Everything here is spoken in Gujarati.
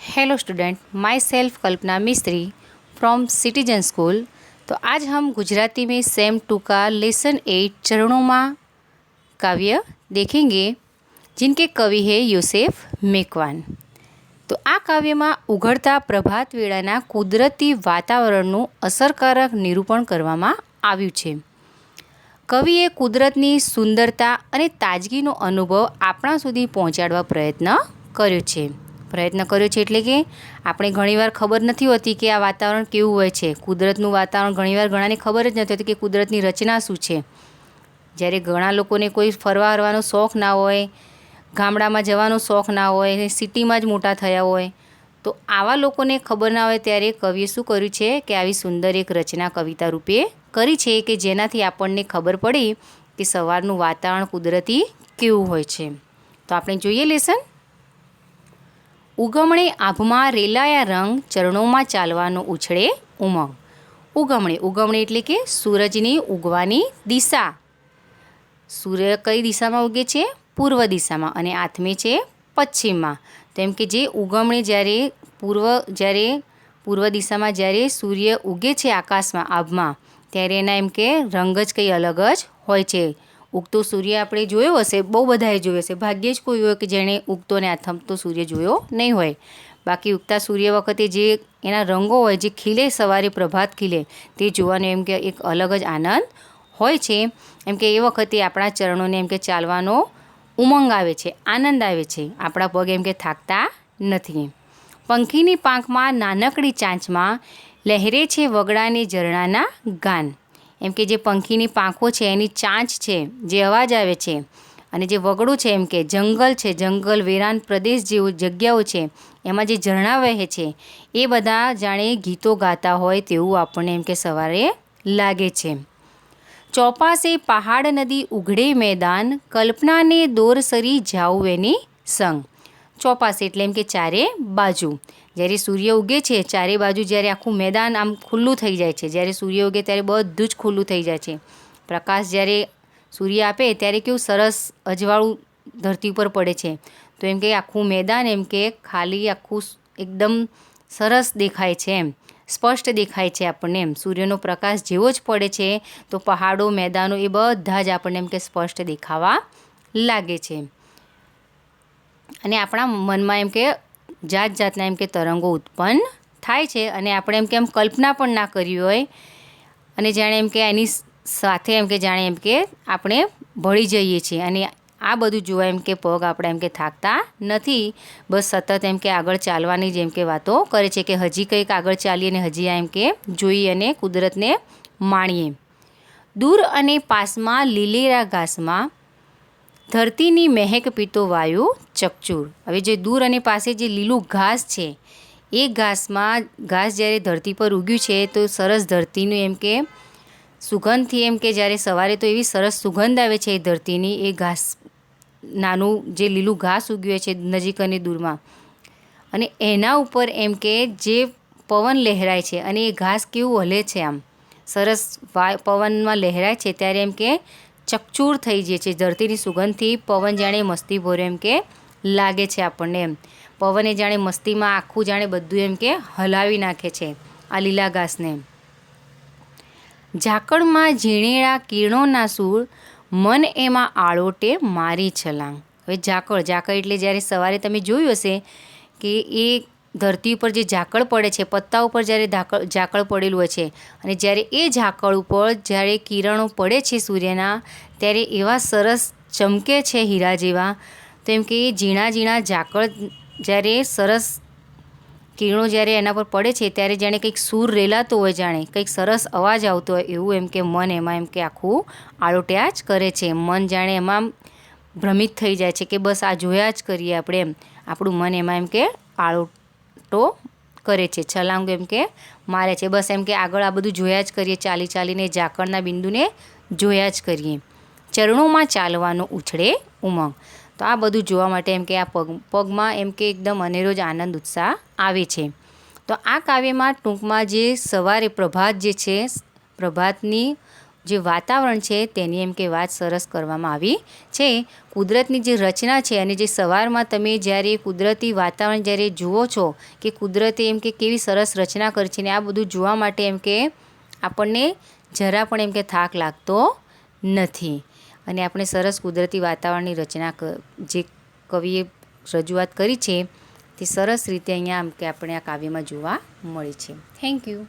हेलो स्टूडेंट, माई सेल्फ कल्पना मिस्त्री फ्रॉम सिटीजन स्कूल। तो आज हम गुजराती में सेम 2 का लेसन 8 चरणों में काव्य देखेंगे, जिनके कवि है योसेफ मेकवान। तो आ काव्य में उघड़ता प्रभात वेळाना कुदरती वातावरणનું અસરકારક નિરૂપણ કરવામાં આવ્યું છે। કવિએ કુદરતની સુંદરતા અને તાજગીનો અનુભવ આપણા સુધી પહોંચાડવા પ્રયત્ન કર્યો છે એટલે કે આપણે ઘણીવાર ખબર નથી હોતી કે આ વાતાવરણ કેવું હોય છે। કુદરતનું વાતાવરણ ઘણીવાર ઘણાને ખબર જ નથી હોતી કે કુદરતની રચના શું છે। જ્યારે ઘણા લોકોને કોઈ ફરવા હરવાનો શોખ ના હોય, ગામડામાં જવાનો શોખ ના હોય, સિટીમાં જ મોટા થયા હોય, તો આવા લોકોને ખબર ના હોય ત્યારે કવિએ શું કર્યું છે કે આવી સુંદર એક રચના કવિતા રૂપે કરી છે કે જેનાથી આપણને ખબર પડી કે સવારનું વાતાવરણ કુદરતી કેવું હોય છે। તો આપણે જોઈએ લેસન। ઉગમણે આભમાં રેલાયા રંગ, ચરણોમાં ચાલવાનો ઉછળે ઉમંગ। ઉગમણે એટલે કે સૂરજની ઉગવાની દિશા। સૂર્ય કઈ દિશામાં ઉગે છે? પૂર્વ દિશામાં, અને આથમે છે પશ્ચિમમાં। તો એમ કે જે ઉગમણે જ્યારે પૂર્વ દિશામાં જ્યારે સૂર્ય ઉગે છે આકાશમાં આભમાં, ત્યારે એના એમ કે રંગ જ કંઈ અલગ જ હોય છે। ઉગતો સૂર્ય આપણે જોયો હશે, બહુ બધાએ જોયો હશે, ભાગ્યે જ કોઈ હોય કે જેણે ઉગતો ને આથમતો સૂર્ય જોયો નહીં હોય। બાકી ઉગતા સૂર્ય વખતે જે એના રંગો હોય, જે ખીલે સવારે પ્રભાત ખીલે, તે જોવાનો એમ કે એક અલગ જ આનંદ હોય છે। એમ કે એ વખતે આપણા ચરણોને એમ કે ચાલવાનો ઉમંગ આવે છે, આનંદ આવે છે, આપણા પગ એમ કે થાકતા નથી। પંખીની પાંખમાં નાનકડી ચાંચમાં લહેરે છે વગડાને ઝરણાના ગાન। એમ કે જે પંખીની પાંખો છે, એની ચાંચ છે, જે અવાજ આવે છે, અને જે વગડું છે એમ કે જંગલ છે, જંગલ વેરાન પ્રદેશ જેવું જગ્યાઓ છે, એમાં જે ઝરણા વહે છે, એ બધા જાણે ગીતો ગાતા હોય તેવું આપણને એમ કે સવારે લાગે છે। ચોપાસે પહાડ નદી ઉઘડે મેદાન, કલ્પનાને દોર સરી જાઉં એની સંગ। ચોપાસ એટલે એમ કે ચારે બાજુ, જ્યારે સૂર્ય ઉગે છે ચારે બાજુ જ્યારે આખું મેદાન આમ ખુલ્લું થઈ જાય છે, જ્યારે સૂર્ય ઉગે ત્યારે બધું જ ખુલ્લું થઈ જાય છે। પ્રકાશ જ્યારે સૂર્ય આપે ત્યારે કેવું સરસ અજવાળું ધરતી ઉપર પડે છે, તો એમ કે આખું મેદાન એમ કે ખાલી આખું એકદમ સરસ દેખાય છે, એમ સ્પષ્ટ દેખાય છે આપણને। એમ સૂર્યનો પ્રકાશ જેવો જ પડે છે તો પહાડો, મેદાનો એ બધા જ આપણને એમ કે સ્પષ્ટ દેખાવા લાગે છે, અને આપણા મનમાં એમ કે જાત જાતના એમ કે તરંગો ઉત્પન્ન થાય છે, અને આપણે એમ કે એમ કલ્પના પણ ના કરી હોય, અને જાણે એમ કે એની સાથે એમ કે જાણે એમ કે આપણે ભળી જઈએ છીએ, અને આ બધું જોવા એમ કે પગ આપણે એમ કે થાકતા નથી, બસ સતત એમ કે આગળ ચાલવાની જ એમ કે વાતો કરે છે કે હજી કંઈક આગળ ચાલીએ અને હજી એમ કે જોઈએ અને કુદરતને માણીએ। દૂર અને પાસમાં લીલેરા ઘાસમાં ધરતીની મહેક પીતો વાયુ ચકચૂર। હવે જે દૂર અને પાસે જે લીલું ઘાસ છે, એ ઘાસ જ્યારે ધરતી પર ઉગ્યું છે તો સરસ ધરતીનું એમ કે સુગંધથી એમ કે જ્યારે સવારે તો એવી સરસ સુગંધ આવે છે એ ધરતીની, એ ઘાસ નાનું જે લીલું ઘાસ ઉગ્યું છે નજીક અને દૂરમાં, અને એના ઉપર એમ કે જે પવન લહેરાય છે, અને એ ઘાસ કેવું હલે છે, આમ સરસ પવનમાં લહેરાય છે ત્યારે એમ કે ચકચૂર થઈ જાય છે ધરતીની સુગંધથી। પવન જાણે મસ્તી ભર્યો એમ કે લાગે છે આપણને, એમ પવને જાણે મસ્તીમાં આખું જાણે બધું એમ કે હલાવી નાખે છે આ લીલા ઘાસને। ઝાકળમાં ઝીણેરા કિરણોના સૂર, મન એમાં આળોટે મારી છલાંગ। હવે ઝાકળ એટલે જ્યારે સવારે તમે જોયું હશે કે એ ધરતી ઉપર જે ઝાકળ પડે છે, પત્તા ઉપર જ્યારે ઝાકળ પડેલું હોય છે, અને જ્યારે એ ઝાકળ ઉપર જ્યારે કિરણો પડે છે સૂર્યના, ત્યારે એવા સરસ ચમકે છે હીરા જેવા। તો એમ કે એ ઝીણા ઝીણા ઝાકળ જ્યારે સરસ કિરણો જ્યારે એના પર પડે છે ત્યારે જાણે કંઈક સૂર રેલાતો હોય, જાણે કંઈક સરસ અવાજ આવતો હોય એવું એમ કે મન એમાં એમ કે આખું આળોટ્યા જ કરે છે। મન જાણે એમાં ભ્રમિત થઈ જાય છે કે બસ આ જોયા જ કરીએ આપણે, એમ આપણું મન એમાં એમ કે આળોટો કરે છે, છલાંગ એમ કે મારે છે, બસ એમ કે આગળ આ બધું જોયા જ કરીએ, ચાલી ચાલીને ઝાકળના બિંદુને જોયા જ કરીએ। ચરણોમાં ચાલવાનો ઉછળે ઉમંગ। તો આ બધું જોવા માટે એમ કે આ પગમાં એમ કે એકદમ અનેરો જ આનંદ ઉત્સાહ આવે છે। તો આ કાવ્યમાં ટૂંકમાં જે સવારે પ્રભાત જે છે, પ્રભાતની જે વાતાવરણ છે તેની એમ કે વાત સરસ કરવામાં આવી છે. કુદરતની જે રચના છે અને જે સવારમાં તમે જ્યારે કુદરતી વાતાવરણ જ્યારે જુઓ છો કે કુદરતે એમ કે કેવી સરસ રચના કરી છે ને આ બધું જોવા માટે એમ કે આપણને જરા પણ એમ કે થાક લાગતો નથી. અને આપણે સરસ કુદરતી વાતાવરણની રચના જે કવિએ રજૂઆત કરી છે તે સરસ રીતે અહીંયા આમ કે આપણે આ કાવ્યમાં જોવા મળે છે. Thank you.